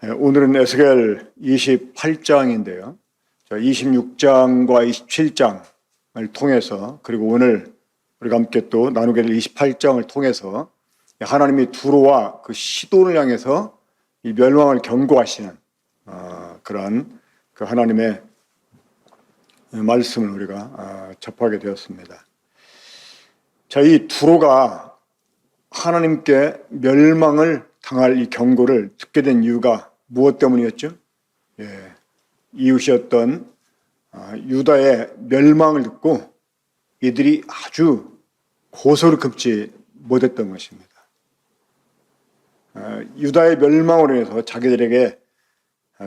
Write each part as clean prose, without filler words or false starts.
오늘은 에스겔 28장인데요. 26장과 27장을 통해서, 그리고 오늘 우리가 함께 또 나누게 될 28장을 통해서 하나님이 두로와 그 시돈을 향해서 이 멸망을 경고하시는 그런 그 하나님의 말씀을 우리가 접하게 되었습니다. 자, 이 두로가 하나님께 멸망을 당할 이 경고를 듣게 된 이유가 무엇 때문이었죠? 이웃이었던 유다의 멸망을 듣고 이들이 아주 고소를 금치 못했던 것입니다. 유다의 멸망으로 인해서 자기들에게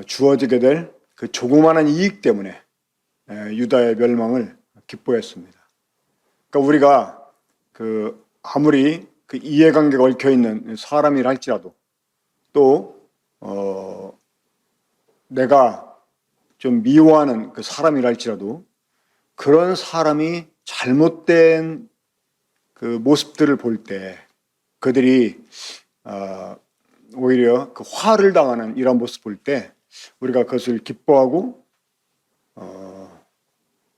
주어지게 될 그 조그마한 이익 때문에 유다의 멸망을 기뻐했습니다. 그러니까 우리가 아무리 그 이해관계가 얽혀 있는 사람이라 할지라도 또 내가 좀 미워하는 그 사람이라 할지라도 그런 사람이 잘못된 그 모습들을 볼 때 그들이 오히려 그 화를 당하는 이런 모습 볼 때 우리가 그것을 기뻐하고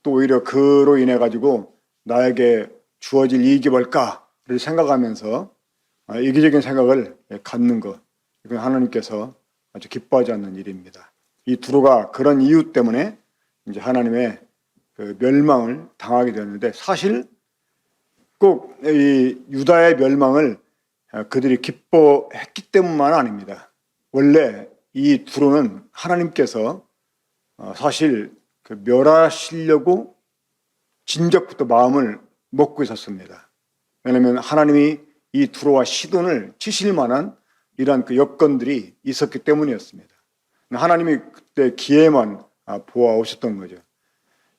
또 오히려 그로 인해 가지고 나에게 주어질 이익이 뭘까를 생각하면서 이기적인 생각을 갖는 것, 이건 하나님께서 아주 기뻐하지 않는 일입니다. 이 두로가 그런 이유 때문에 이제 하나님의 그 멸망을 당하게 되었는데, 사실 꼭 이 유다의 멸망을 그들이 기뻐했기 때문만 아닙니다. 원래 이 두로는 하나님께서 사실 그 멸하시려고 진작부터 마음을 먹고 있었습니다. 왜냐하면 하나님이 이 두로와 시돈을 치실 만한 이러한 그 여건들이 있었기 때문이었습니다. 하나님이 그때 기회만 보아오셨던 거죠.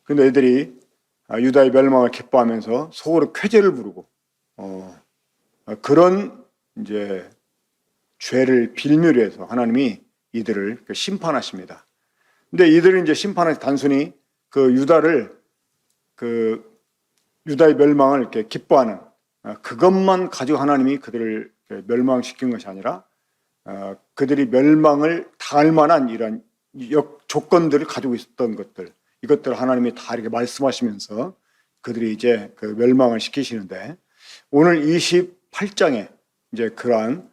그런데 애들이 유다의 멸망을 기뻐하면서 속으로 쾌재를 부르고 그런 이제 죄를 빌미로 해서 하나님이 이들을 심판하십니다. 근데 이들은 이제 심판을 단순히 그 유다의 멸망을 이렇게 기뻐하는 그것만 가지고 하나님이 그들을 멸망시킨 것이 아니라 그들이 멸망을 당할 만한 이런 조건들을 가지고 있었던 것들, 이것들을 하나님이 다 이렇게 말씀하시면서 그들이 이제 그 멸망을 시키시는데, 오늘 28장에 이제 그러한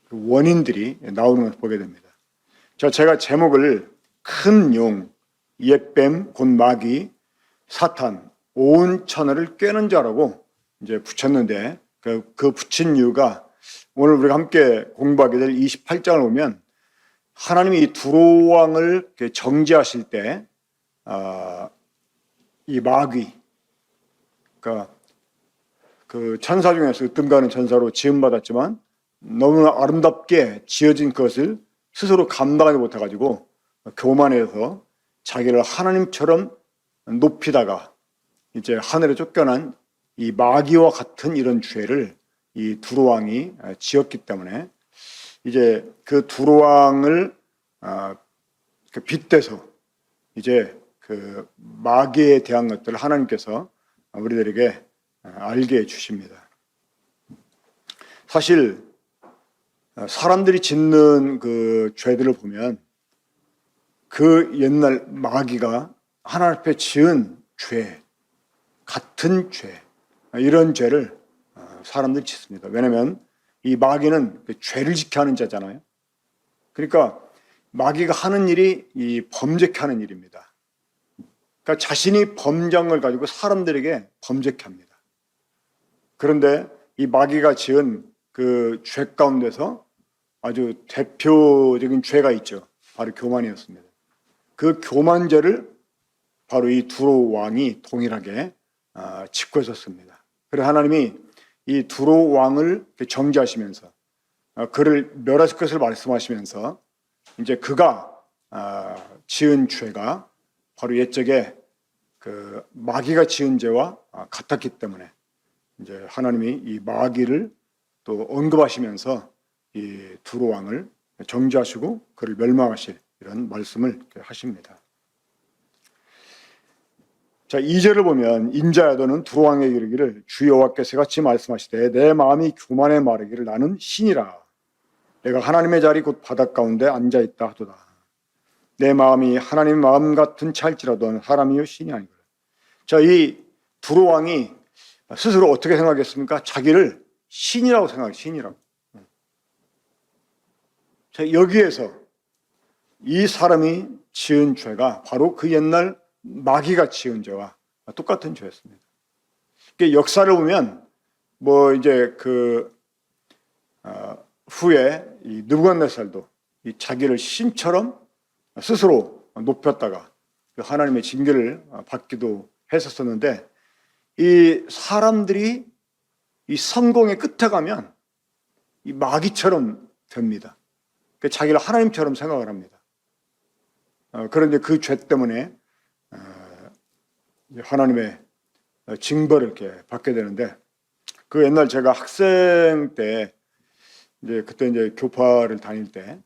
그 원인들이 나오는 것을 보게 됩니다. 제가 제목을 큰 용, 옛뱀, 곧 마귀, 사탄, 온 천하를 꿰는 자라고 이제 붙였는데, 그 붙인 이유가 오늘 우리가 함께 공부하게 될 28장을 보면 하나님이 이 두로 왕을 정죄하실 때 이 마귀, 그러니까 그 천사 중에서 으뜸가는 천사로 지음받았지만 너무 아름답게 지어진 것을 스스로 감당하지 못해가지고 교만해서 자기를 하나님처럼 높이다가 이제 하늘에 쫓겨난 이 마귀와 같은 이런 죄를 이 두로 왕이 지었기 때문에 이제 그 두로 왕을 빗대서 이제 그 마귀에 대한 것들을 하나님께서 우리들에게 알게 해 주십니다. 사실 사람들이 짓는 그 죄들을 보면 그 옛날 마귀가 하나님 앞에 지은 죄, 같은 죄, 이런 죄를 사람들이 짓습니다. 왜냐하면 이 마귀는 죄를 짓게 하는 자잖아요. 그러니까 마귀가 하는 일이 이 범죄케 하는 일입니다. 그러니까 자신이 범죄한 걸 가지고 사람들에게 범죄케 합니다. 그런데 이 마귀가 지은 그 죄 가운데서 아주 대표적인 죄가 있죠. 바로 교만이었습니다. 그 교만죄를 바로 이 두로 왕이 동일하게 짓고 있었습니다. 그래서 하나님이 이 두로 왕을 정죄하시면서 그를 멸하실 것을 말씀하시면서 이제 그가 지은 죄가 바로 옛적에 그 마귀가 지은 죄와 같았기 때문에 이제 하나님이 이 마귀를 또 언급하시면서 이 두로 왕을 정죄하시고 그를 멸망하실 이런 말씀을 하십니다. 자, 2절을 보면 인자야 너는 두로 왕에게 이르기를 주 여호와께서 같이 말씀하시되 내 마음이 교만에 마르기를 나는 신이라. 내가 하나님의 자리 곧 바닷 가운데 앉아있다 하도다. 내 마음이 하나님의 마음 같은 찰지라도 사람이요 신이 아니거든. 자, 이 두로 왕이 스스로 어떻게 생각했습니까? 자기를 신이라고 생각해요. 신이라고. 자, 여기에서 이 사람이 지은 죄가 바로 그 옛날 마귀가 지은 죄와 똑같은 죄였습니다. 역사를 보면 뭐 이제 후에 이 느부갓네살도 이 자기를 신처럼 스스로 높였다가 하나님의 징계를 받기도 했었었는데, 이 사람들이 이 성공의 끝에 가면 이 마귀처럼 됩니다. 자기를 하나님처럼 생각을 합니다. 그런데 그 죄 때문에 하나님의 징벌을 이렇게 받게 되는데, 그 옛날 제가 학생 때 그때 이제 교파를 다닐 때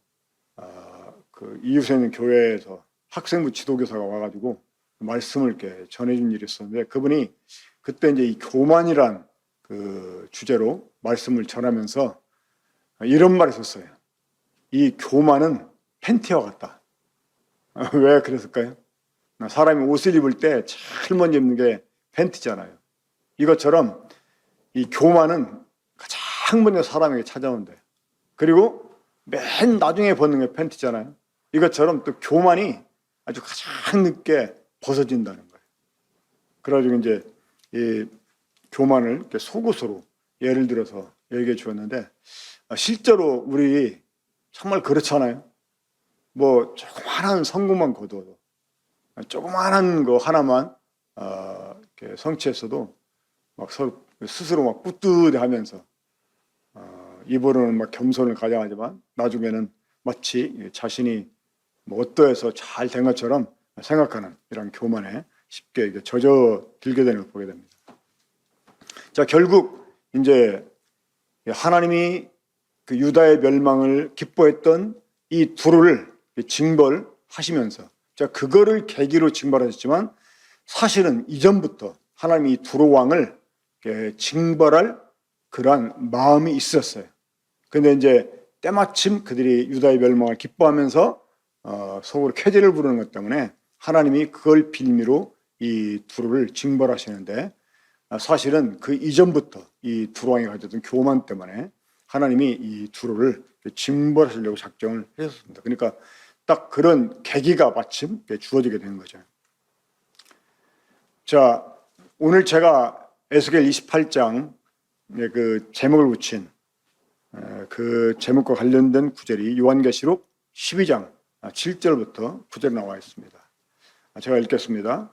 그 이웃에 있는 교회에서 학생부 지도교사가 와가지고 말씀을 이렇게 전해준 일이 있었는데, 그분이 그때 이제 이 교만이란 그 주제로 말씀을 전하면서 이런 말을 썼어요. 이 교만은 팬티와 같다. 왜 그랬을까요? 사람이 옷을 입을 때 제일 먼저 입는 게 팬티잖아요. 이것처럼 이 교만은 가장 먼저 사람에게 찾아온대. 그리고 맨 나중에 벗는 게 팬티잖아요. 이것처럼 또 교만이 아주 가장 늦게 벗어진다는 거예요. 그래가지고 이제 이 교만을 이렇게 속옷으로 예를 들어서 얘기해 주었는데, 실제로 우리 정말 그렇잖아요. 뭐 조그마한 성공만 거둬도, 조그마한 거 하나만 이렇게 성취했어도 막 서로 스스로 막 뿌듯해하면서 입으로는 막 겸손을 가장하지만 나중에는 마치 자신이 뭐 어떠해서 잘 된 것처럼 생각하는 이런 교만에 쉽게 젖어들게 되는 걸 보게 됩니다. 자, 결국 이제 하나님이 그 유다의 멸망을 기뻐했던 이 두루를 징벌하시면서, 자, 그거를 계기로 징벌하셨지만 사실은 이전부터 하나님이 이 두루 왕을 징벌할 그러한 마음이 있었어요. 근데 이제 때마침 그들이 유다의 멸망을 기뻐하면서 속으로 쾌재를 부르는 것 때문에 하나님이 그걸 빌미로 이 두루를 징벌하시는데, 사실은 그 이전부터 이 두루 왕이 가졌던 교만 때문에 하나님이 이 두루를 징벌하시려고 작정을 하셨습니다. 그러니까 딱 그런 계기가 마침 주어지게 되는 거죠. 자, 오늘 제가 에스겔 28장 그 제목을 붙인 그 제목과 관련된 구절이 요한계시록 12장 7절부터 9절 나와 있습니다. 제가 읽겠습니다.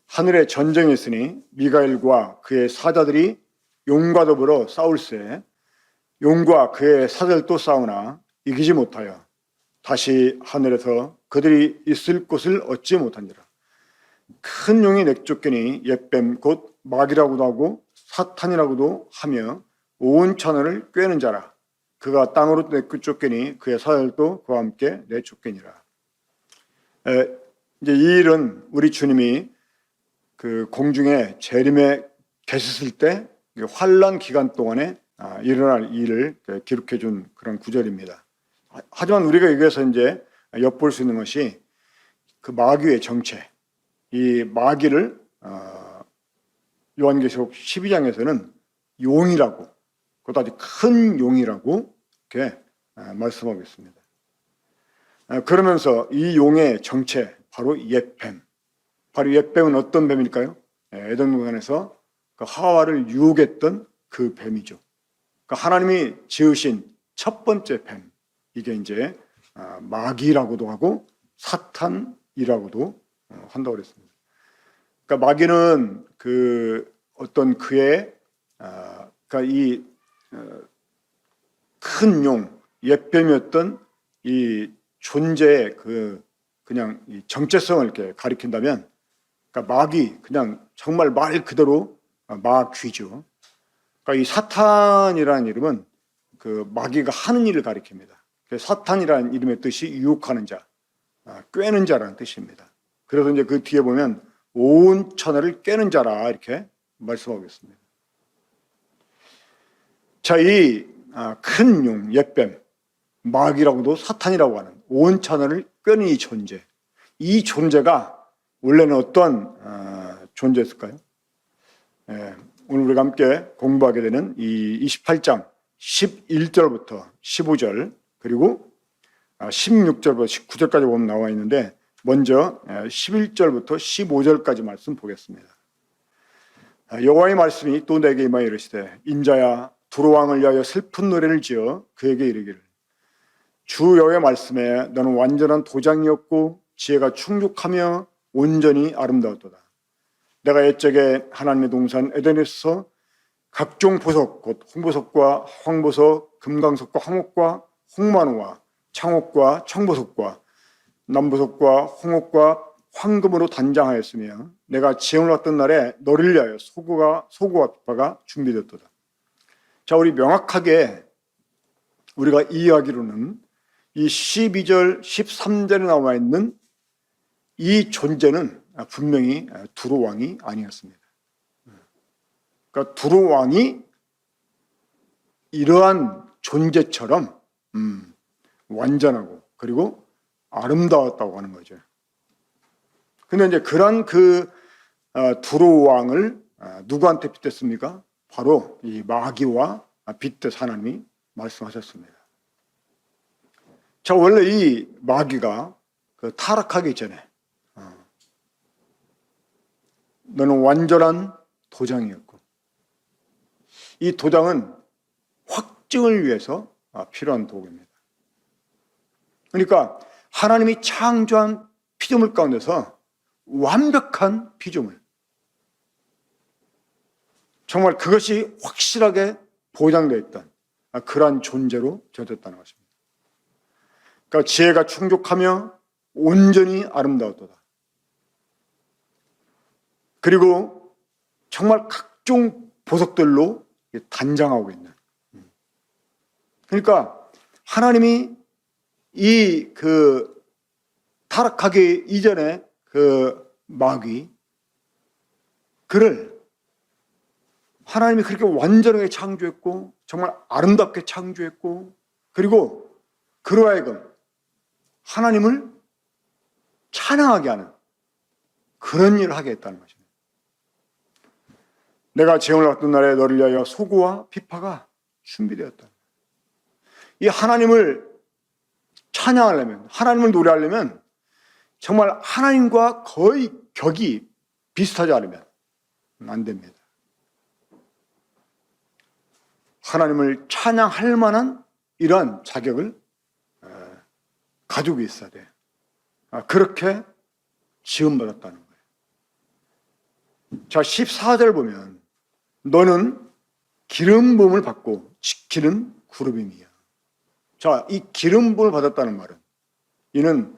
하늘에 전쟁이 있으니 미가엘과 그의 사자들이 용과 더불어 싸울세 용과 그의 사자들도 싸우나 이기지 못하여 다시 하늘에서 그들이 있을 곳을 얻지 못하니라. 큰 용이 내쫓기니 옛뱀 곧 마귀라고도 하고 사탄이라고도 하며 온 천하를 꿰는 자라. 그가 땅으로 내쫓기니 그의 사자들도 그와 함께 내쫓기니라. 이제 이 일은 우리 주님이 그 공중에 재림에 계셨을 때 환란 기간 동안에 일어날 일을 기록해 준 그런 구절입니다. 하지만 우리가 여기서 이제 엿볼 수 있는 것이 그 마귀의 정체, 이 마귀를 요한계시록 12장에서는 용이라고, 그것도 아주 큰 용이라고 이렇게 말씀하고 있습니다. 그러면서 이 용의 정체, 바로 옛뱀. 바로 옛뱀은 어떤 뱀일까요? 에덴 동산에서 그 하와를 유혹했던 그 뱀이죠. 그러니까 하나님이 지으신 첫 번째 뱀, 이게 이제 마귀라고도 하고 사탄이라고도 한다고 그랬습니다. 그러니까 마귀는 그 어떤 그의 그러니까 이 큰 용, 옛뱀이었던 이 존재의 그냥 이 정체성을 이렇게 가리킨다면, 그러니까 마귀, 그냥 정말 말 그대로 마귀죠. 그러니까 이 사탄이라는 이름은 그 마귀가 하는 일을 가리킵니다. 사탄이라는 이름의 뜻이 유혹하는 자, 꿰는 자라는 뜻입니다. 그래서 이제 그 뒤에 보면 온 천하를 꿰는 자라 이렇게 말씀하고 있습니다. 자, 이 큰 용, 옛뱀, 마귀라고도 사탄이라고 하는 온 천하를 꿰는 이 존재, 이 존재가 원래는 어떤 존재였을까요? 오늘 우리가 함께 공부하게 되는 이 28장 11절부터 15절 그리고 16절부터 19절까지 보면 나와 있는데, 먼저 11절부터 15절까지 말씀 보겠습니다. 여호와의 말씀이 또 내게 임하여 이르시되, 인자야 두로 왕을 위하여 슬픈 노래를 지어 그에게 이르기를, 주 여호와의 말씀에 너는 완전한 도장이었고 지혜가 충족하며 온전히 아름다웠도다. 내가 옛적에 하나님의 동산 에덴에서 각종 보석 곧 홍보석과 황보석, 금강석과 황옥과 홍만호와 창옥과 청보석과 남보석과 홍옥과 황금으로 단장하였으며, 내가 지형을 왔던 날에 너를 위하여 소구와 비파가 준비되었도다. 자, 우리 명확하게 우리가 이해하기로는 이 12절, 13절에 나와 있는 이 존재는 분명히 두로 왕이 아니었습니다. 그러니까 두로 왕이 이러한 존재처럼 완전하고 그리고 아름다웠다고 하는 거죠. 근데 이제 그런 두로 왕을 누구한테 빗댔습니까? 바로 이 마귀와 빗대서 하나님이 말씀하셨습니다. 자, 원래 이 마귀가 타락하기 전에 너는 완전한 도장이었고, 이 도장은 확증을 위해서 필요한 도구입니다. 그러니까 하나님이 창조한 피조물 가운데서 완벽한 피조물, 정말 그것이 확실하게 보장되어 있던 그러한 존재로 되어졌다는 것입니다. 그러니까 지혜가 충족하며 온전히 아름다웠도다. 그리고 정말 각종 보석들로 단장하고 있는, 그러니까 하나님이 이 타락하기 이전에 마귀, 그를 하나님이 그렇게 완전하게 창조했고 정말 아름답게 창조했고, 그리고 그로 하여금 하나님을 찬양하게 하는 그런 일을 하게 했다는 것입니다. 내가 재혼을 왔던 날에 너를 위하여 소고와 비파가 준비되었다. 이 하나님을 찬양하려면, 하나님을 노래하려면 정말 하나님과 거의 격이 비슷하지 않으면 안 됩니다. 하나님을 찬양할 만한 이러한 자격을 가지고 있어야 돼. 그렇게 지음받았다는 거예요. 자, 14절 보면 너는 기름 부음을 받고 지키는 구름임이야. 자, 이 기름 부음을 받았다는 말은, 이는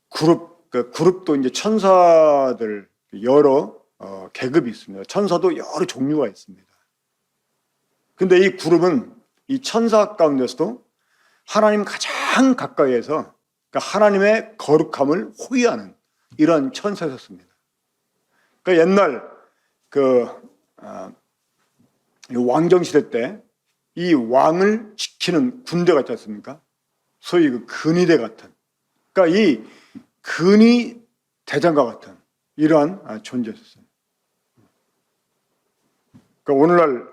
그룹도 이제 천사들 여러 계급이 있습니다. 천사도 여러 종류가 있습니다. 근데 이 그룹은 이 천사 가운데서도 하나님 가장 가까이에서, 그러니까 하나님의 거룩함을 호위하는 이런 천사였습니다. 그러니까 옛날 왕정 시대 때 이 왕을 지키는 군대가 있지 않습니까? 소위 근위대 같은, 그러니까 이 근위 대장과 같은 이러한 존재였어요. 그러니까 오늘날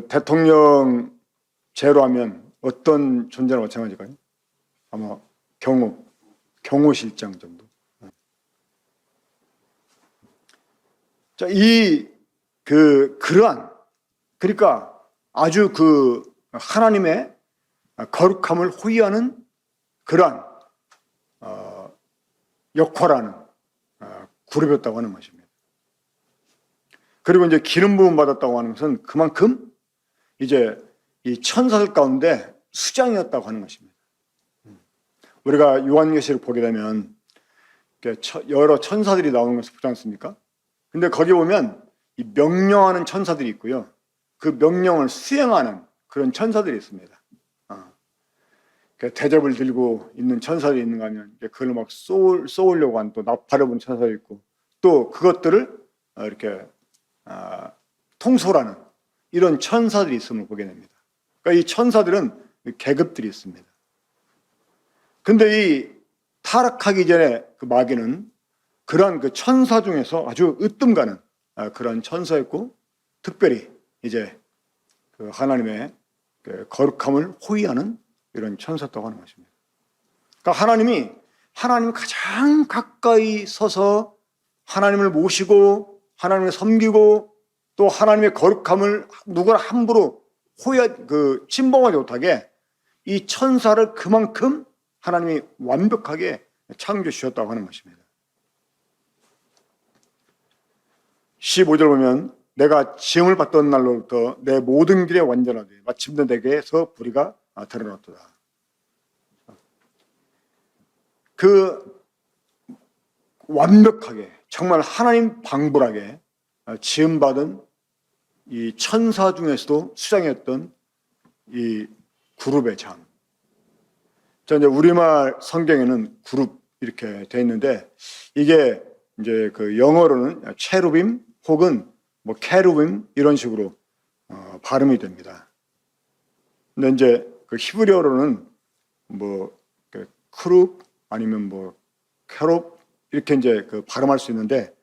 대통령 제로 하면 어떤 존재나 마찬가지일까요? 아마 경호실장 정도. 자, 그러한, 그러니까 아주 하나님의 거룩함을 호위하는 그러한 역할하는 그룹이었다고 하는 것입니다. 그리고 이제 기름 부음 받았다고 하는 것은 그만큼 이제 이 천사들 가운데 수장이었다고 하는 것입니다. 우리가 요한계시록 보게 되면 여러 천사들이 나오는 것을 보지 않습니까? 근데 거기 보면 이 명령하는 천사들이 있고요, 그 명령을 수행하는 그런 천사들이 있습니다. 대접을 들고 있는 천사들이 있는가 하면 그걸 막 쏘으려고 하는 또 나팔을 부는 천사도 있고, 또 그것들을 이렇게 통솔하는 이런 천사들이 있음을 보게 됩니다. 그러니까 이 천사들은 계급들이 있습니다. 근데 이 타락하기 전에 그 마귀는 그러한 그 천사 중에서 아주 으뜸가는 그런 천사였고, 특별히 이제 그 하나님의 그 거룩함을 호위하는 이런 천사였다고 하는 것입니다. 그러니까 하나님 가장 가까이 서서 하나님을 모시고 하나님을 섬기고 또 하나님의 거룩함을 누구나 함부로 침범하지 못하게 이 천사를 그만큼 하나님이 완벽하게 창조해 주셨다고 하는 것입니다. 15절 보면 내가 지음을 받던 날로부터 내 모든 길에 완전하되 마침내 내게서 불의가 드러났도다. 그 완벽하게 정말 하나님 방불하게 지음받은 이 천사 중에서도 수장이었던 이 그룹의 장. 자, 이제 우리말 성경에는 그룹 이렇게 돼 있는데 이게 이제 그 영어로는 체루빔 혹은 뭐 케루빔 이런 식으로 발음이 됩니다. 근데 이제 그 히브리어로는 뭐 크룹 아니면 뭐 캐롭 이렇게 이제 그 발음할 수 있는데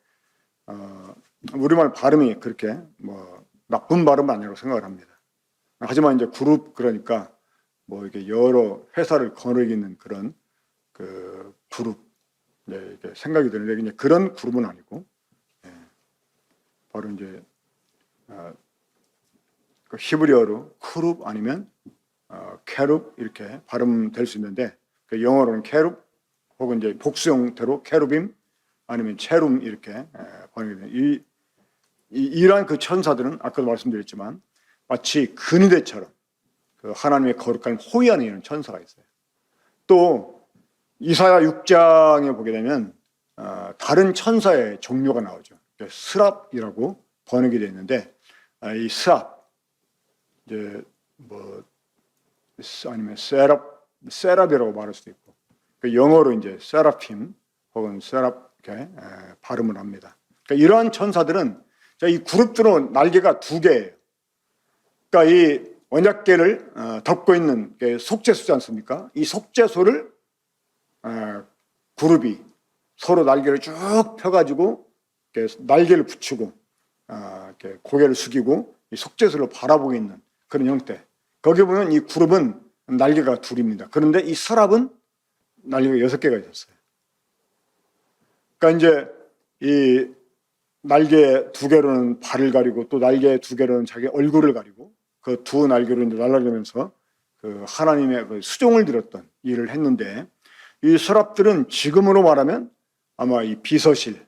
우리말 발음이 그렇게 뭐 나쁜 발음은 아니라고 생각을 합니다. 하지만 이제 그룹 그러니까 뭐 이게 여러 회사를 거느리는 그런 그 그룹 이렇게 생각이 드는데 그냥 그런 그룹은 아니고 바로 이제 그 히브리어로 크룹 아니면 캐룹 이렇게 발음될 수 있는데 그 영어로는 캐룹 혹은 이제 복수 형태로 캐루빔 아니면 체룸 이렇게 번역이 됩니다. 이러한 그 천사들은 아까도 말씀드렸지만 마치 근위대처럼 그 하나님의 거룩함을 호위하는 이런 천사가 있어요. 또 이사야 6장에 보게 되면 다른 천사의 종류가 나오죠. 스랍이라고 번역이 되어 있는데 이 스랍 이제 뭐 아니면 세랍이라고 말할 수도 있고 그 영어로 이제 세라핌 혹은 세랍 이렇게 발음을 합니다. 그러니까 이러한 천사들은 이 그룹들은 날개가 두 개예요. 그러니까 이 언약궤를 덮고 있는 속죄소지 않습니까? 이 속죄소를 그룹이 서로 날개를 쭉 펴가지고 날개를 붙이고 이렇게 고개를 숙이고 이 속죄소를 바라보고 있는 그런 형태. 거기 보면 이 그룹은 날개가 둘입니다. 그런데 이 서랍은 날개가 6개가 있었어요. 그러니까 이제 이 날개 2개로는 발을 가리고 또 날개 2개로는 자기 얼굴을 가리고 그 두 날개로 이제 날아가면서 그 하나님의 그 수종을 들었던 일을 했는데 이 서랍들은 지금으로 말하면 아마 이 비서실에서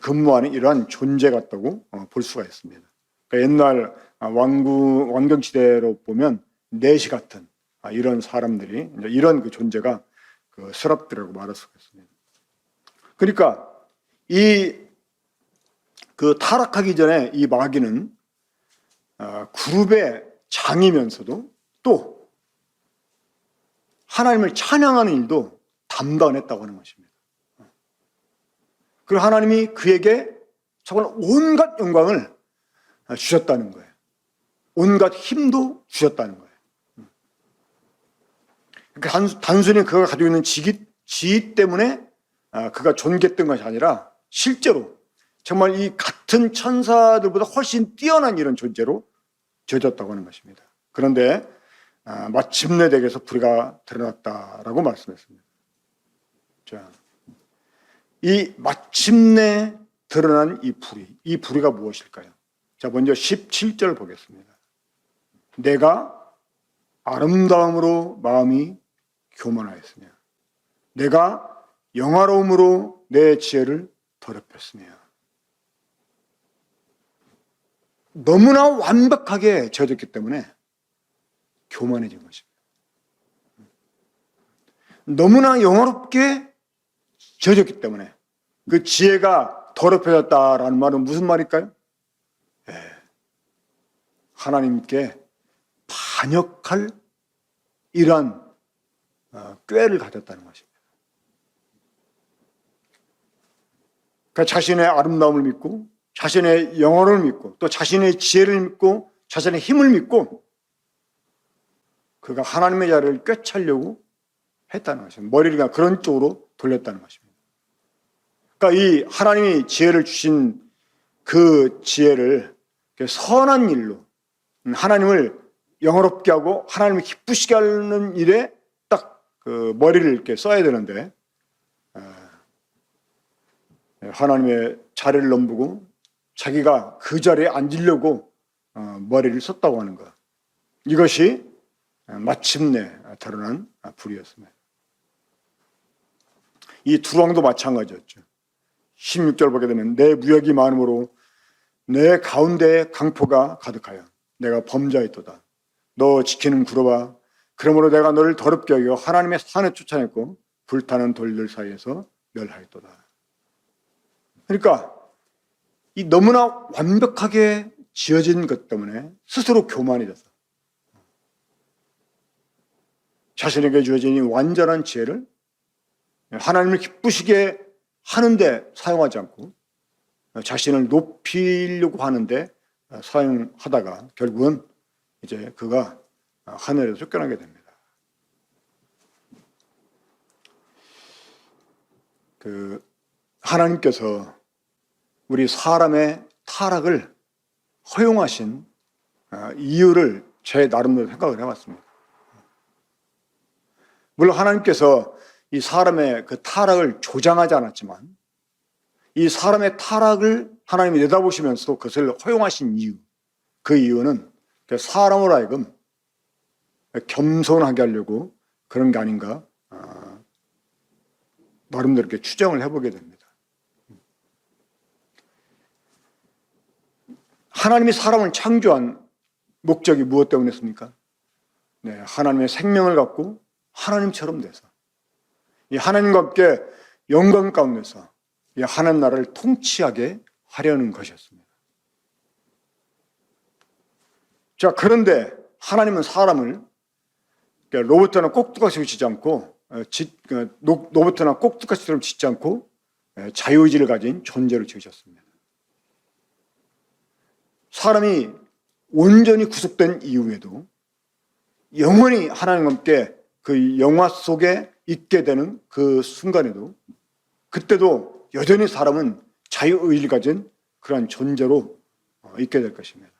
근무하는 이러한 존재 같다고 볼 수가 있습니다. 그러니까 옛날 왕정시대로 보면 내시 같은 이런 사람들이 이런 그 존재가 그 서랍들이라고 말할 수가 있습니다. 그러니까 이 그 타락하기 전에 이 마귀는 그룹의 장이면서도 또 하나님을 찬양하는 일도 담당했다고 하는 것입니다. 그리고 하나님이 그에게 정말 온갖 영광을 주셨다는 거예요. 온갖 힘도 주셨다는 거예요. 그러니까 단순히 그가 가지고 있는 지위 때문에 그가 존귀했던 것이 아니라 실제로 정말 이 같은 천사들보다 훨씬 뛰어난 이런 존재로 지어졌다고 하는 것입니다. 그런데 마침내 내게서 불의가 드러났다라고 말씀했습니다. 자, 이 마침내 드러난 이 불의가 무엇일까요? 자, 먼저 17절 보겠습니다. 내가 아름다움으로 마음이 교만하였으며 내가 영화로움으로 내 지혜를 더럽혔으며 너무나 완벽하게 지어졌기 때문에 교만해진 것입니다. 너무나 영화롭게 지어졌기 때문에 그 지혜가 더럽혀졌다라는 말은 무슨 말일까요? 하나님께 반역할 이러한 꾀를 가졌다는 것입니다. 그러니까 자신의 아름다움을 믿고 자신의 영혼을 믿고 또 자신의 지혜를 믿고 자신의 힘을 믿고 그가 하나님의 자리를 꿰차려고 했다는 것입니다. 머리를 그냥 그런 쪽으로 돌렸다는 것입니다. 그러니까 이 하나님이 지혜를 주신 그 지혜를 선한 일로 하나님을 영화롭게 하고 하나님을 기쁘시게 하는 일에 딱 그 머리를 이렇게 써야 되는데 하나님의 자리를 넘보고 자기가 그 자리에 앉으려고 머리를 썼다고 하는 것. 이것이 마침내 드러난 불의였습니다. 이 두 왕도 마찬가지였죠. 16절 보게 되면 내 무역이 많음으로 내 가운데에 강포가 가득하여 내가 범죄하였도다. 너 지키는 구로와 그러므로 내가 너를 더럽게 여겨 하나님의 산에 쫓아냈고 불타는 돌들 사이에서 멸하였도다. 그러니까 이 너무나 완벽하게 지어진 것 때문에 스스로 교만해져서 자신에게 주어진 이 완전한 지혜를 하나님을 기쁘시게 하는데 사용하지 않고 자신을 높이려고 하는데 사용하다가 결국은 이제 그가 하늘에서 쫓겨나게 됩니다. 하나님께서 우리 사람의 타락을 허용하신 이유를 제 나름대로 생각을 해봤습니다. 물론 하나님께서 이 사람의 그 타락을 조장하지 않았지만 이 사람의 타락을 하나님이 내다보시면서도 그것을 허용하신 이유, 그 이유는 사람으로 하여금 겸손하게 하려고 그런 게 아닌가 나름대로 이렇게 추정을 해보게 됩니다. 하나님이 사람을 창조한 목적이 무엇 때문이었습니까? 네, 하나님의 생명을 갖고 하나님처럼 돼서 이 하나님과 함께 영광 가운데서 이 하나님 나라를 통치하게 하려는 것이었습니다. 자, 그런데 하나님은 사람을 로봇이나 꼭두각시로 짓지 않고 로봇이나 꼭두각시처럼 짓지 않고 자유의지를 가진 존재로 지으셨습니다. 사람이 온전히 구속된 이후에도 영원히 하나님과 함께 그 영화 속에 있게 되는 그 순간에도 그때도 여전히 사람은 자유의지를 가진 그러한 존재로 있게 될 것입니다.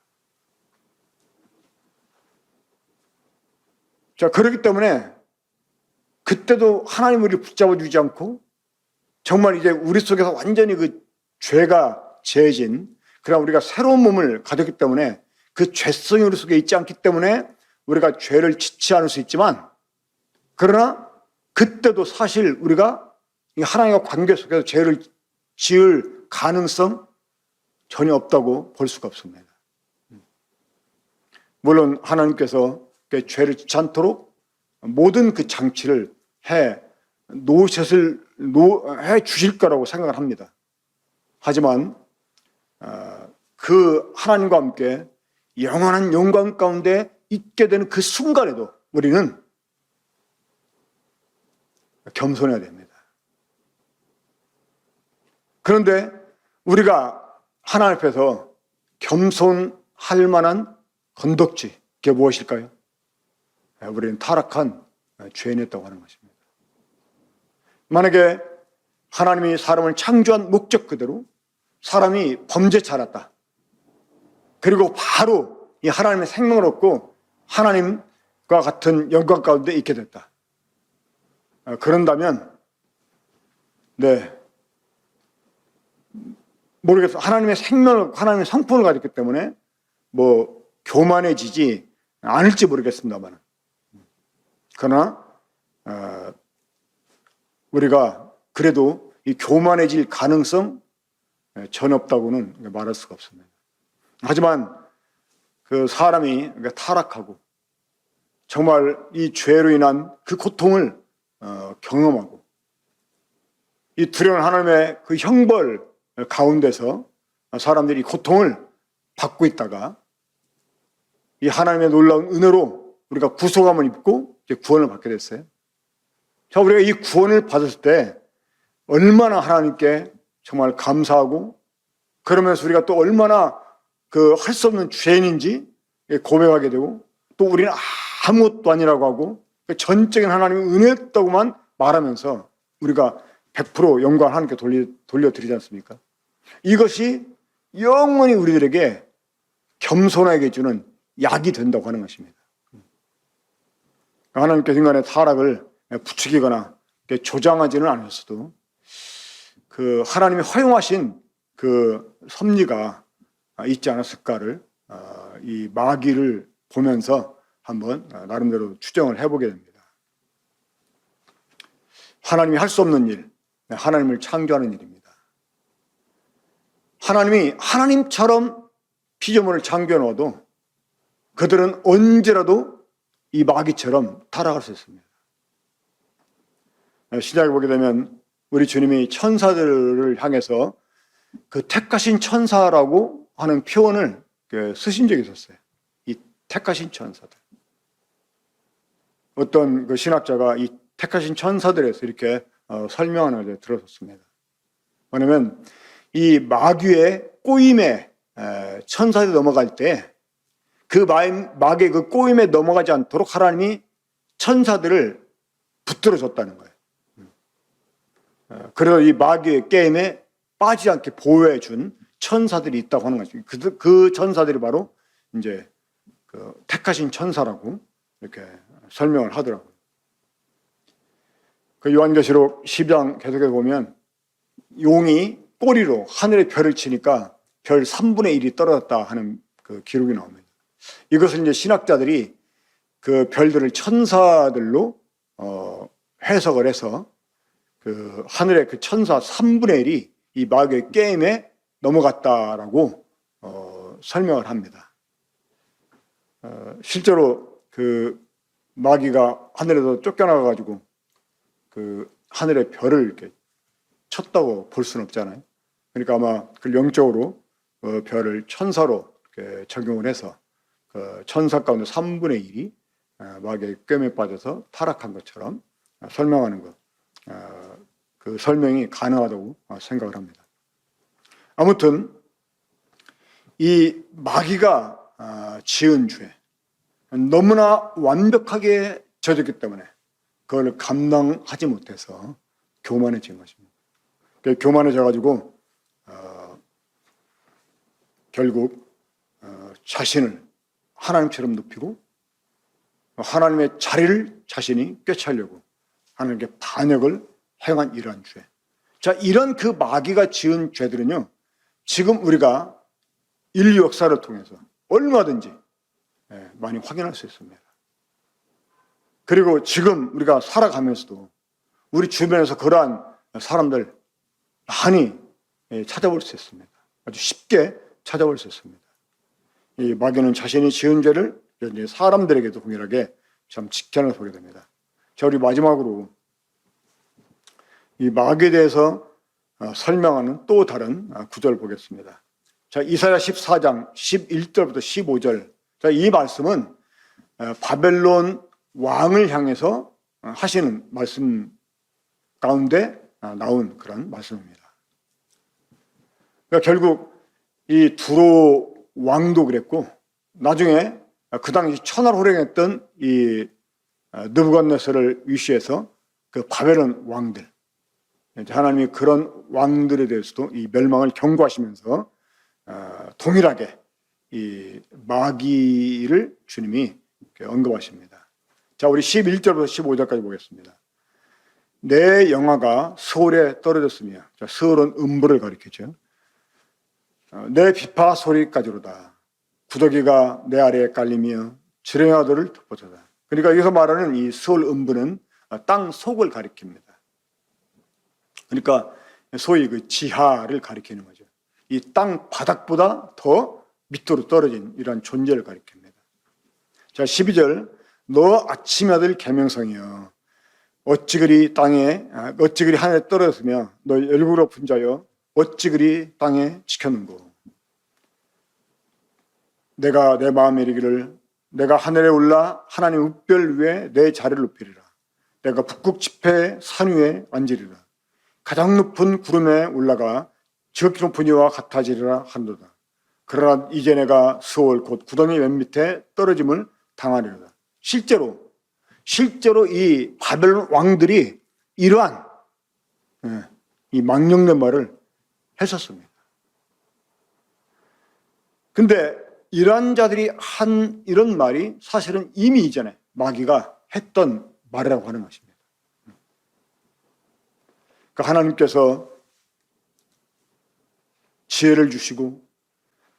자, 그렇기 때문에 그때도 하나님 우리를 붙잡아 주지 않고 정말 이제 우리 속에서 완전히 그 죄가 재해진 그러나 우리가 새로운 몸을 가졌기 때문에 그 죄성이 우리 속에 있지 않기 때문에 우리가 죄를 짓지 않을 수 있지만 그러나 그때도 사실 우리가 하나님과 관계 속에서 죄를 지을 가능성 전혀 없다고 볼 수가 없습니다. 물론 하나님께서 죄를 짓지 않도록 모든 그 장치를 해 주실 거라고 생각을 합니다. 하지만 그 하나님과 함께 영원한 영광 가운데 있게 되는 그 순간에도 우리는 겸손해야 됩니다. 그런데 우리가 하나님 앞에서 겸손할 만한 건덕지, 그게 무엇일까요? 우리는 타락한 죄인이었다고 하는 것입니다. 만약에 하나님이 사람을 창조한 목적 그대로 사람이 범죄 자랐다. 그리고 바로 이 하나님의 생명을 얻고 하나님과 같은 영광 가운데 있게 됐다. 그런다면 모르겠어요. 하나님의 생명을, 하나님의 성품을 가졌기 때문에 교만해지지 않을지 모르겠습니다만 그러나 우리가 그래도 이 교만해질 가능성 전혀 없다고는 말할 수가 없습니다. 하지만 그 사람이 타락하고 정말 이 죄로 인한 그 고통을 경험하고 이 두려운 하나님의 그 형벌 가운데서 사람들이 고통을 받고 있다가 이 하나님의 놀라운 은혜로 우리가 구속함을 입고 이제 구원을 받게 됐어요. 자, 우리가 이 구원을 받았을 때 얼마나 하나님께 정말 감사하고 그러면서 우리가 또 얼마나 그 할 수 없는 죄인인지 고백하게 되고 또 우리는 아무것도 아니라고 하고 그 전적인 하나님의 은혜였다고만 말하면서 우리가 100% 영광을 하나님께 돌려드리지 않습니까? 이것이 영원히 우리들에게 겸손하게 주는 약이 된다고 하는 것입니다. 하나님께서 인간의 타락을 부추기거나 조장하지는 않았어도 그 하나님이 허용하신 그 섭리가 있지 않았을까를 이 마귀를 보면서 한번 나름대로 추정을 해보게 됩니다. 하나님이 할 수 없는 일, 하나님을 창조하는 일입니다. 하나님이 하나님처럼 피조물을 창조해 놓아도 그들은 언제라도 이 마귀처럼 타락할 수 있습니다. 신약에 보게 되면 우리 주님이 천사들을 향해서 그 택하신 천사라고 하는 표현을 쓰신 적이 있었어요. 이 택하신 천사들. 어떤 그 신학자가 이 택하신 천사들에서 이렇게 설명하는 걸 들었습니다. 왜냐하면 이 마귀의 꼬임에 천사들이 넘어갈 때 그 마귀의 그 꼬임에 넘어가지 않도록 하나님이 천사들을 붙들어 줬다는 거예요. 그래서 이 마귀의 게임에 빠지지 않게 보호해 준 천사들이 있다고 하는 것입니다. 그 천사들이 바로 이제 그 택하신 천사라고 이렇게 설명을 하더라고요. 그 요한계시록 10장 계속해서 보면 용이 꼬리로 하늘의 별을 치니까 별 3분의 1이 떨어졌다 하는 그 기록이 나옵니다. 이것을 이제 신학자들이 그 별들을 천사들로 해석을 해서 그 하늘의 그 천사 3분의 1이 이 마귀의 게임에 넘어갔다라고 설명을 합니다. 실제로 그 마귀가 하늘에서 쫓겨나가지고 그 하늘의 별을 이렇게 쳤다고 볼 수는 없잖아요. 그러니까 아마 그 영적으로 별을 천사로 이렇게 적용을 해서 그 천사 가운데 3분의 1이 마귀의 꿰매에 빠져서 타락한 것처럼 설명하는 것, 그 설명이 가능하다고 생각을 합니다. 아무튼 이 마귀가 지은 죄, 너무나 완벽하게 져졌기 때문에 그걸 감당하지 못해서 교만해진 것입니다. 교만해져가지고 결국 자신을 하나님처럼 높이고 하나님의 자리를 자신이 꿰차려고 하나님께 반역을 행한 이러한 죄. 자, 이런 그 마귀가 지은 죄들은요, 지금 우리가 인류 역사를 통해서 얼마든지 많이 확인할 수 있습니다. 그리고 지금 우리가 살아가면서도 우리 주변에서 그러한 사람들 많이 찾아볼 수 있습니다. 아주 쉽게 찾아볼 수 있습니다. 이 마귀는 자신이 지은 죄를 사람들에게도 동일하게 참 직견을 보게 됩니다. 자, 우리 마지막으로 이 마귀에 대해서 설명하는 또 다른 구절을 보겠습니다. 자, 이사야 14장 11절부터 15절. 자, 이 말씀은 바벨론 왕을 향해서 하시는 말씀 가운데 나온 그런 말씀입니다. 그러니까 결국 이 두로 왕도 그랬고 나중에 그 당시 천하를 호령했던 이 느부갓네살을 위시해서 그 바벨론 왕들, 하나님이 그런 왕들에 대해서도 이 멸망을 경고하시면서 동일하게 이 마귀를 주님이 언급하십니다. 자, 우리 11절부터 15절까지 보겠습니다. 내 영화가 서울에 떨어졌으며, 자, 서울은 음부를 가리키죠. 내 비파 소리까지로다. 구더기가 내 아래에 깔리며 지렁이들을 덮어줘다. 그러니까 여기서 말하는 이 서울 음부는 땅 속을 가리킵니다. 그러니까 소위 그 지하를 가리키는 거죠. 이 땅 바닥보다 더 밑으로 떨어진 이러한 존재를 가리킵니다. 자, 12절. 너 아침 아들 계명성이여 어찌 그리 하늘에 떨어졌으며 너 열국으로 높은 자여 어찌 그리 땅에 지켰는고. 내가 내 마음에 이르기를 내가 하늘에 올라 하나님 읍별 위에 내 자리를 높이리라. 내가 북극 지폐 산 위에 앉으리라. 가장 높은 구름에 올라가 지극히 높은 이와 같아지리라 한도다. 그러나 이제 내가 수월 곧 구덩이 맨 밑에 떨어짐을 당하리로다. 실제로 이 바벨론 왕들이 이러한 이 망령된 말을 했었습니다. 근데 이러한 자들이 한 이런 말이 사실은 이미 이전에 마귀가 했던 말이라고 하는 것입니다. 그러니까 하나님께서 지혜를 주시고,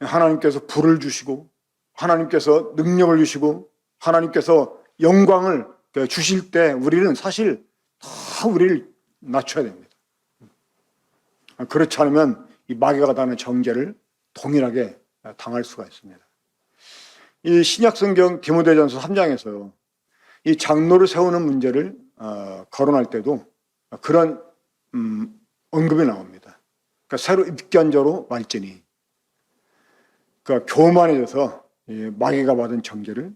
하나님께서 불을 주시고, 하나님께서 능력을 주시고, 하나님께서 영광을 주실 때 우리는 사실 다 우리를 낮춰야 됩니다. 그렇지 않으면 이 마귀가 당하는 정죄를 동일하게 당할 수가 있습니다. 이 신약성경 디모데전서 3장에서 이 장로를 세우는 문제를 거론할 때도 그런 언급이 나옵니다. 그러니까 새로 입견 자로 말지니, 그러니까 교만해져서 마귀가 받은 정죄를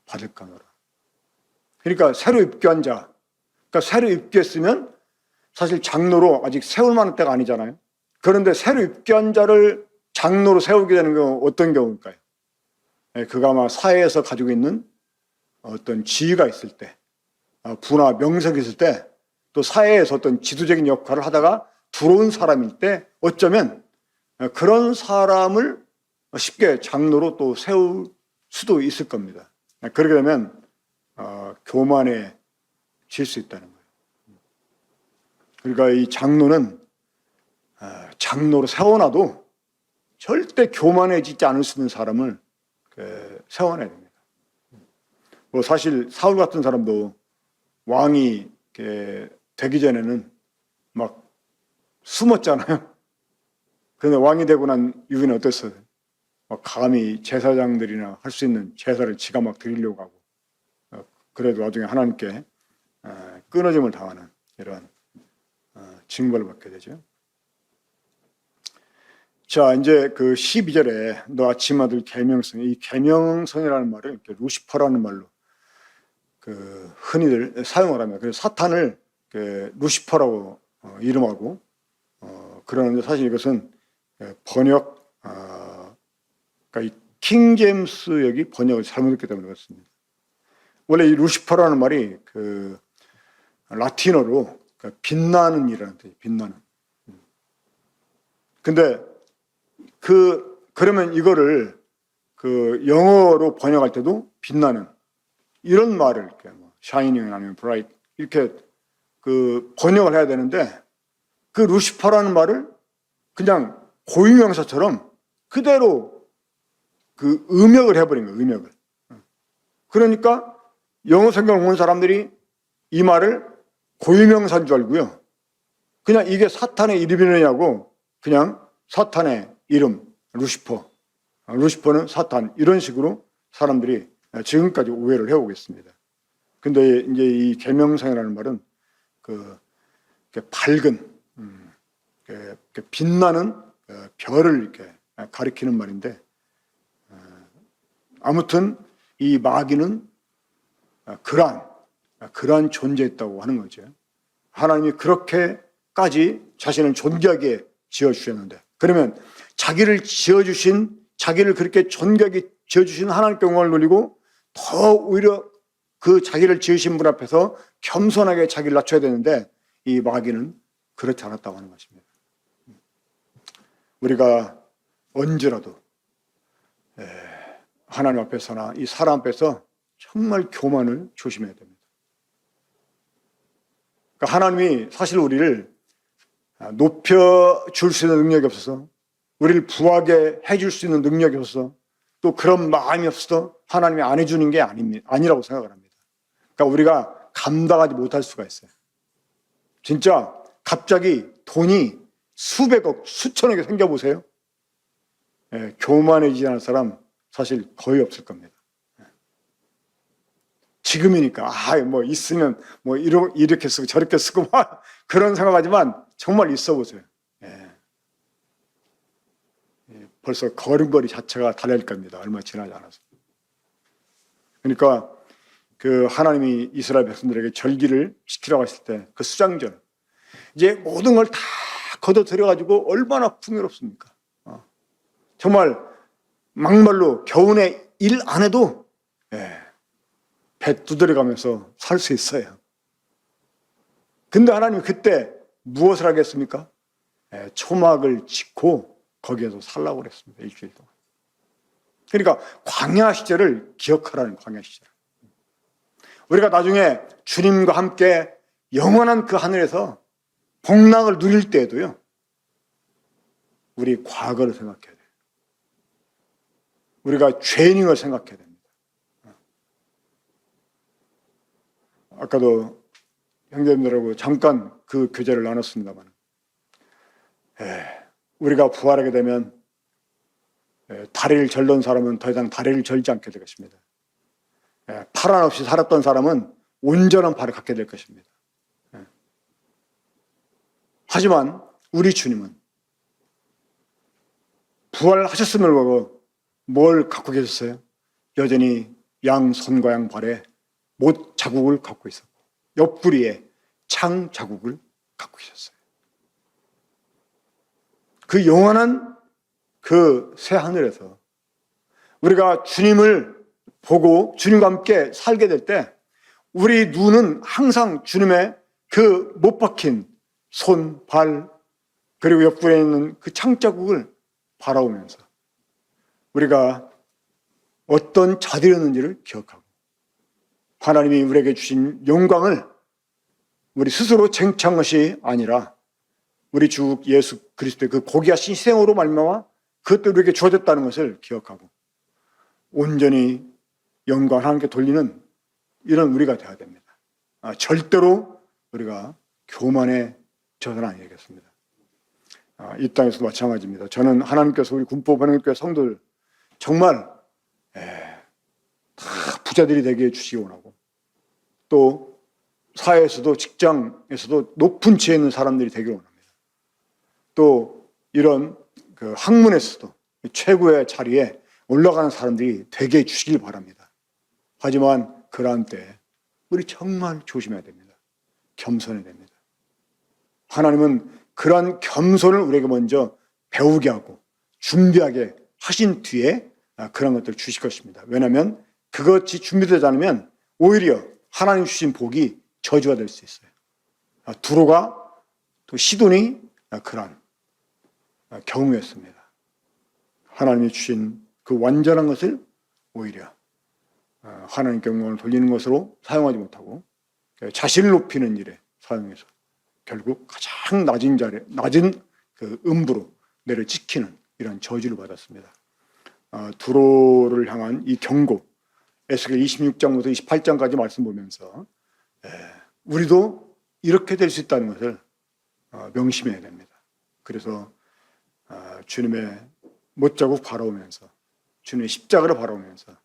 받을까노라. 그러니까 새로 입견 자, 그러니까 새로 입겼으면 사실 장로로 아직 세울 만한 때가 아니잖아요. 그런데 새로 입견 자를 장로로 세우게 되는 경우 어떤 경우일까요? 그가 아마 사회에서 가지고 있는 어떤 지위가 있을 때, 부나 명색이 있을 때, 또 사회에서 어떤 지도적인 역할을 하다가 들어온 사람일 때 어쩌면 그런 사람을 쉽게 장로로 또 세울 수도 있을 겁니다. 그렇게 되면 교만해질 수 있다는 거예요. 그러니까 이 장로는 장로로 세워놔도 절대 교만해지지 않을 수 있는 사람을 세워놔야 됩니다. 뭐 사실 사울 같은 사람도 왕이 되기 전에는 막 숨었잖아요. 그런데 왕이 되고 난 이후에는 어땠어요? 막 감히 제사장들이나 할 수 있는 제사를 지가 막 드리려고 하고, 그래도 나중에 하나님께 끊어짐을 당하는 이런 징벌을 받게 되죠. 자, 이제 그 12절에 너 아침 아들 계명성, 이 계명성이라는 말을 이렇게 루시퍼라는 말로 흔히들 사용을 합니다. 그래서 사탄을 루시퍼라고 이름하고 그러는데 사실 이것은 번역, 그러니까 이 킹제임스 여기 번역을 잘못했기 때문에 그렇습니다. 원래 이 루시퍼라는 말이 라틴어로 빛나는 이라는 뜻이에요. 빛나는. 근데 그러면 이거를 영어로 번역할 때도 빛나는 이런 말을 이렇게 shining 아니면 bright 이렇게 번역을 해야 되는데 그 루시퍼라는 말을 그냥 고유명사처럼 그대로 음역을 해버린 거예요. 음역을. 그러니까 영어 성경을 본 사람들이 이 말을 고유명사인 줄 알고요. 그냥 이게 사탄의 이름이냐고 그냥 사탄의 이름 루시퍼, 루시퍼는 사탄 이런 식으로 사람들이 지금까지 오해를 해오고 있습니다. 근데 이제 이 계명성이라는 말은 밝은, 빛나는 별을 이렇게 가리키는 말인데, 아무튼 이 마귀는 그러한 존재였다고 하는 거죠. 하나님이 그렇게까지 자신을 존귀하게 지어주셨는데, 그러면 자기를 그렇게 존귀하게 지어주신 하나님께 영광을 돌리고 더 오히려 그 자기를 지으신 분 앞에서 겸손하게 자기를 낮춰야 되는데 이 마귀는 그렇지 않았다고 하는 것입니다. 우리가 언제라도 하나님 앞에서나 이 사람 앞에서 정말 교만을 조심해야 됩니다. 그러니까 하나님이 사실 우리를 높여줄 수 있는 능력이 없어서, 우리를 부하게 해줄 수 있는 능력이 없어서, 또 그런 마음이 없어서 하나님이 안 해주는 게 아니라고 생각을 합니다. 그러니까 우리가 감당하지 못할 수가 있어요. 진짜 갑자기 돈이 수백억, 수천억이 생겨보세요. 교만해지지 않을 사람 사실 거의 없을 겁니다. 지금이니까 뭐 있으면 뭐 이렇게 쓰고 저렇게 쓰고 막 그런 생각하지만 정말 있어 보세요. 벌써 걸음걸이 자체가 달라질 겁니다. 얼마 지나지 않아서. 그러니까 하나님이 이스라엘 백성들에게 절기를 지키라고 했을 때 그 수장전, 이제 모든 걸 다 걷어들여가지고 얼마나 풍요롭습니까? 정말 막말로 겨우내 일 안 해도 배 두드려가면서 살 수 있어요. 근데 하나님이 그때 무엇을 하겠습니까? 초막을 짓고 거기에서 살라고 그랬습니다. 일주일 동안. 그러니까 광야 시절을 기억하라는, 광야 시절. 우리가 나중에 주님과 함께 영원한 그 하늘에서 복락을 누릴 때에도요, 우리 과거를 생각해야 돼요. 우리가 죄인인 걸 생각해야 됩니다. 아까도 형제님들하고 잠깐 그 교제를 나눴습니다만, 우리가 부활하게 되면 다리를 절던 사람은 더 이상 다리를 절지 않게 될 것입니다. 팔 하나 없이 살았던 사람은 온전한 팔을 갖게 될 것입니다. 하지만 우리 주님은 부활하셨음을 보고 뭘 갖고 계셨어요? 여전히 양 손과 양 발에 못 자국을 갖고 있었고 옆구리에 창 자국을 갖고 계셨어요. 그 영원한 그 새 하늘에서 우리가 주님을 보고 주님과 함께 살게 될 때 우리 눈은 항상 주님의 그 못 박힌 손, 발, 그리고 옆구리에 있는 그 창자국을 바라보면서 우리가 어떤 자들이었는지를 기억하고 하나님이 우리에게 주신 영광을 우리 스스로 쟁취한 것이 아니라 우리 주 예수 그리스도의 그 고귀하신 희생으로 말미암아 그것도 우리에게 주어졌다는 것을 기억하고 온전히 영광을 하나님께 돌리는 이런 우리가 되어야 됩니다. 절대로 우리가 교만해져서는 안 되겠습니다. 이 땅에서도 마찬가지입니다. 저는 하나님께서 우리 군포 번영교회 성도들 정말 다 부자들이 되게 해주시기 원하고 또 사회에서도 직장에서도 높은 지혜 있는 사람들이 되기를 원합니다. 또 이런 그 학문에서도 최고의 자리에 올라가는 사람들이 되게 해주시길 바랍니다. 하지만 그러한 때 우리 정말 조심해야 됩니다. 겸손해야 됩니다. 하나님은 그러한 겸손을 우리에게 먼저 배우게 하고 준비하게 하신 뒤에 그런 것들을 주실 것입니다. 왜냐하면 그것이 준비되지 않으면 오히려 하나님 주신 복이 저주가 될 수 있어요. 두로가 또 시돈이 그러한 경우였습니다. 하나님이 주신 그 완전한 것을 오히려 하나님께 영광을 돌리는 것으로 사용하지 못하고 자신을 높이는 일에 사용해서 결국 가장 낮은 자리에 낮은 그 음부로 내려 찍히는 이런 저주를 받았습니다. 두로를 향한 이 경고 에스겔 26장부터 28장까지 말씀 보면서 우리도 이렇게 될 수 있다는 것을 명심해야 됩니다. 그래서 주님의 못자국 바라보면서 주님의 십자가를 바라보면서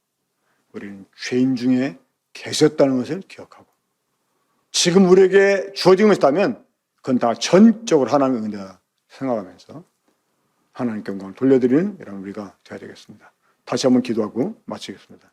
우리는 죄인 중에 계셨다는 것을 기억하고 지금 우리에게 주어진 것이 있다면 그건 다 전적으로 하나님의 은혜다 생각하면서 하나님께 영광을 돌려드리는 이런 우리가 되어야 되겠습니다. 다시 한번 기도하고 마치겠습니다.